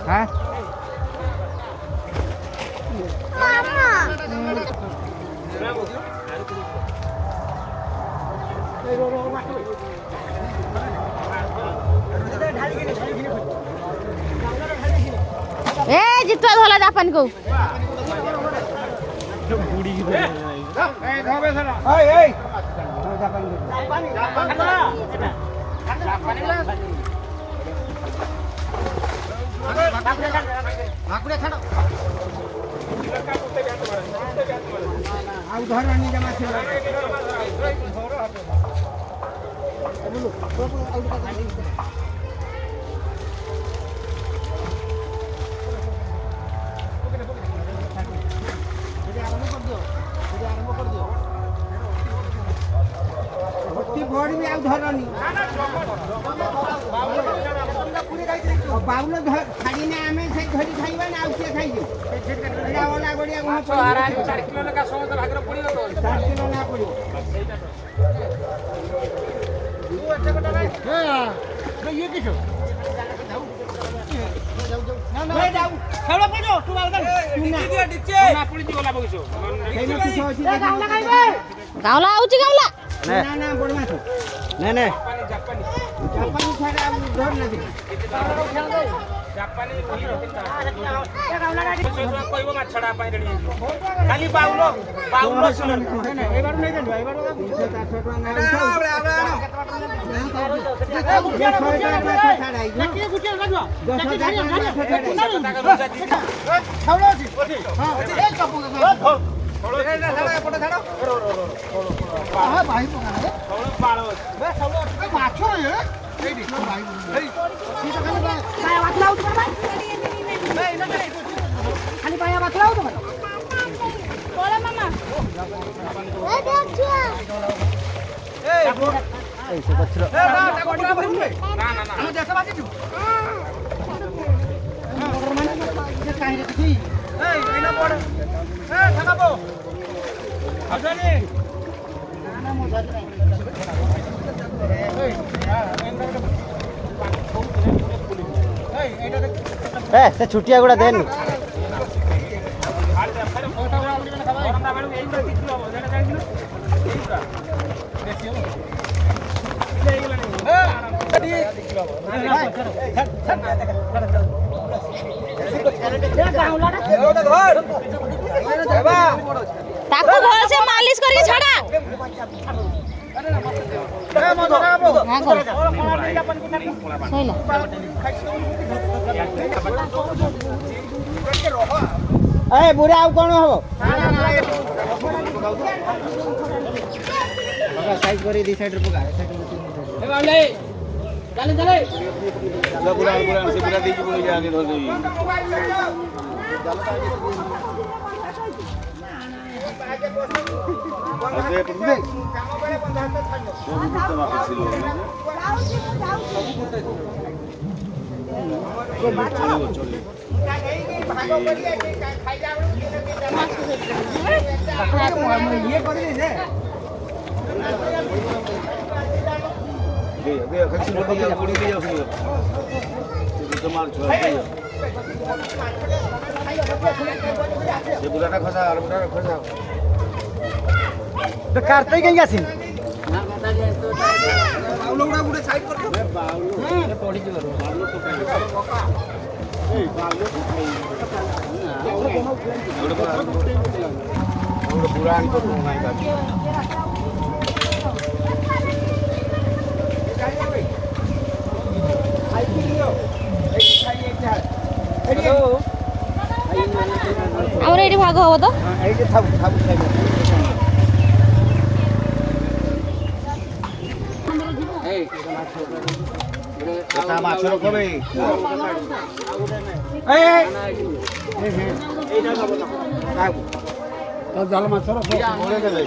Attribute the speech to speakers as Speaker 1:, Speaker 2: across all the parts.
Speaker 1: হ্যাঁ
Speaker 2: এ জিতুয়া ধলা জাপান কো
Speaker 1: বুড়ি
Speaker 3: बाउल छाड़ी ना आम से धरी खाइबा ना आउ के खाइबे एडा ओला गड़िया को 4 किलो का समस्त भागर पड़ियो तो 4 किलो ना पड़ियो तू अच्छा कटा नहीं हां ये किछो ना जाऊ खेलो पड़ो तू बाल तू ना डिचे ना पड़ी गला बगसो केनो किछो अछि गावला खाइबे
Speaker 2: गावला आउची गावला
Speaker 3: ना ना बड़ माछ ना ना जापानी छाड़ा धर ना दे जापानी ए गावला गाडी कहबो माछ छाड़ा पाई रेडी खाली बाउलो सुन ना ए बार नै देबो ए बार 200 400 टका खाली पाया बात लाओ तो
Speaker 2: बोला मामा ए देख छुआ
Speaker 3: ए से बचलो ए ना टाका भइले ना ना हम जैसा बाजी छु ऑर्डर माने जे काहे रे तुई ए एना पड़ ए ठगाबो आजनी ना मो जात नाही ए से छुटिया गुडा देन
Speaker 2: ताको घर से मालिश करके छाड़ा हां कर सहीला
Speaker 3: ए बुरा आउ कोन हो साइज करी दी साइड रे पका ए बाले चले चले
Speaker 1: बुरा से बुरा देकी बोली जाके धर देई अरे पुदे काम बड़े बंधा तो थानो
Speaker 3: ये कर दे
Speaker 1: दे खसी बोली जा गोली ले जाओ तो मार छोड़ दे ये बुलाटा खसा और बुलाटा खसा
Speaker 3: तो काटते गई आसिन
Speaker 1: बाउलो गुडा साइड कर दो बाउलो पड़ी जी करो बाउलो तो ए बाउलो तो और पूरा आन को नहीं बाकी
Speaker 2: ଆମର ଏଇଠି ଭାଗ ହବ ତ
Speaker 3: এইটা থাকু থাকু খাইবে এই
Speaker 1: এটা মাছ রকমে
Speaker 3: এই এই এইটা খাবো না খাবো তো জাল মাছ রকম
Speaker 1: বলে দেবে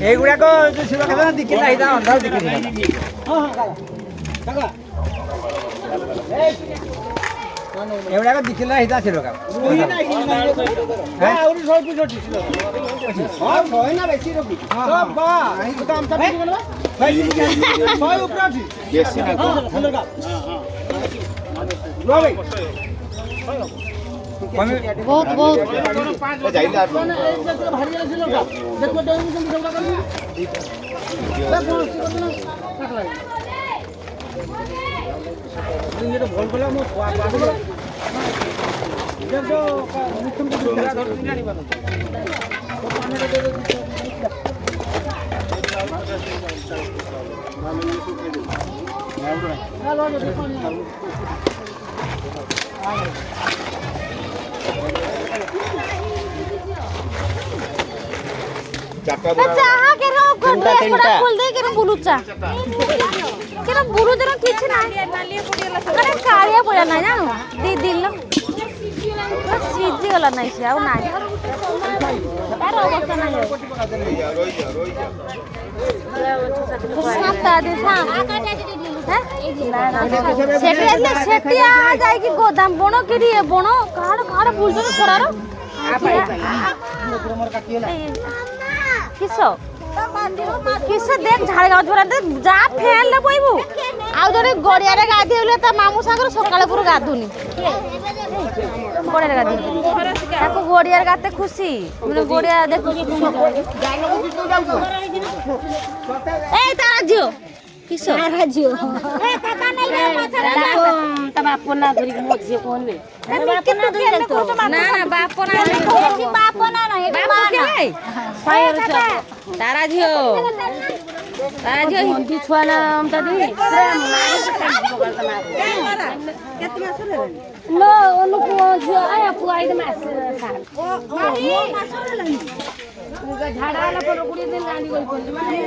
Speaker 3: এইগুড়াক যে শিবা খাতা দিকে চাহিদা অন্ধার দিকে হ্যাঁ হ্যাঁ কাকা কাকা এই एवढ्या का दिखला हिता ছিল का
Speaker 1: रुई नाही
Speaker 3: হ্যাঁ
Speaker 1: आवडी 165 ছিল হ্যাঁ হয় না বেশি রবি তো বা এই তো আমটা কি বলবা ভাই 100 উপরে আছে বেশি না সুন্দর কা লো ভাই
Speaker 2: বহুত বহুত
Speaker 1: যাইলে আর ভারী ছিল কা দেখো দেন তুমি ঝগড়া করবি এটা ভুল বলে মো দেখো মুখ্যম ঝগড়া ধরতে জানি পাবো
Speaker 2: চাহা কেন কোনটা ফুল দে কেন বুলুচা কেন বুলু দেন কিছু না আরে কাড়িয়া পড়া না জানো দি দিল সিজি গলা নাই সে আর নাই তার অবস্থা নাই সাতটা দে সাত সেটিয়া যাইকি গোদাম বণ কিরি বণ কাড় কাড় বুলছ খরার কিস কিস দেখ ঝাড়গাঁও ঝরাতে যা ফেললে বইবু আউ জনে গড়িয়ারে গাধি হলে তা মামু সাগর সকালে পুরো গাধুনি গড়িয়ারে গাধি তাকে গড়িয়ার গাতে খুশি মানে গড়িয়া দেখু এই তারা জিও কিস তারা জিও এ কাকা নাই রে মাথারে দেখো তা বাপ না ধরি মো জিও কোনবে বাপ না ধরি না না বাপ না বাপ না না এটা মা না তারা জিও হিন্দি ছুয়া নাম দাদি লো অনুকু জিও আয়া পুয়াই দে মাস সাল ঝাড়া না পড়ো কুড়ি দিন গান্ডি গই পড়লি মানে